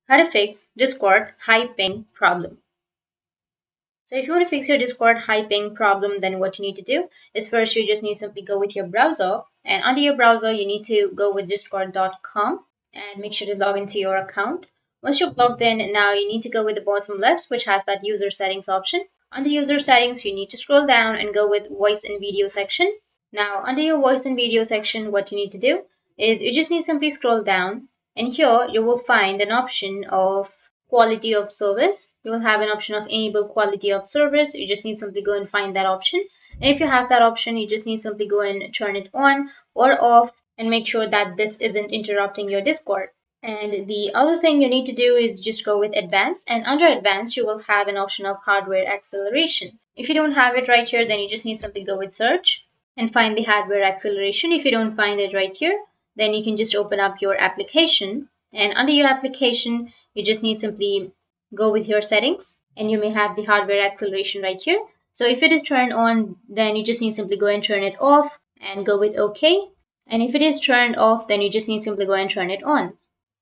How to fix Discord high ping problem. So if you want to fix your Discord high ping problem, then what you need to do is first you just need to simply go with your browser, and under your browser you need to go with discord.com and make sure to log into your account. Once you've logged in, now you need to go with the bottom left, which has that user settings option. Under user settings, you need to scroll down and go with voice and video section. Now under your voice and video section, what you need to do is you just need to simply scroll down, and here you will find an option of quality of service. You will have an option of enable quality of service. You just need to simply go and find that option. And if you have that option, you just need to simply go and turn it on or off and make sure that this isn't interrupting your Discord. And the other thing you need to do is just go with advanced, and under advanced you will have an option of hardware acceleration. If you don't have it right here, then you just need to simply go with search and find the hardware acceleration. If you don't find it right here, then you can just open up your application, and under your application you just need simply go with your settings, and you may have the hardware acceleration right here. So if it is turned on, then you just need simply go and turn it off and go with OK. And if it is turned off, then you just need simply go and turn it on.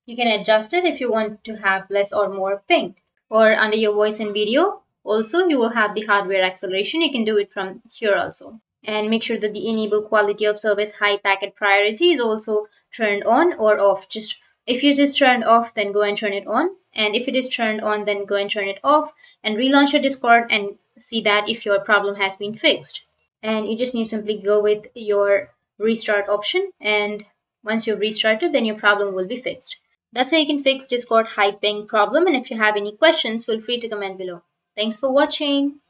You can adjust it if you want to have less or more ping. Or under your voice and video, also you will have the hardware acceleration. You can do it from here also. And make sure that the enable quality of service high packet priority is also turned on or off. Just if it is turned off, then go and turn it on. And if it is turned on, then go and turn it off and relaunch your Discord and see that if your problem has been fixed. And you just need to simply go with your restart option, and once you've restarted, then your problem will be fixed. That's how you can fix Discord high ping problem, and if you have any questions, feel free to comment below. Thanks for watching.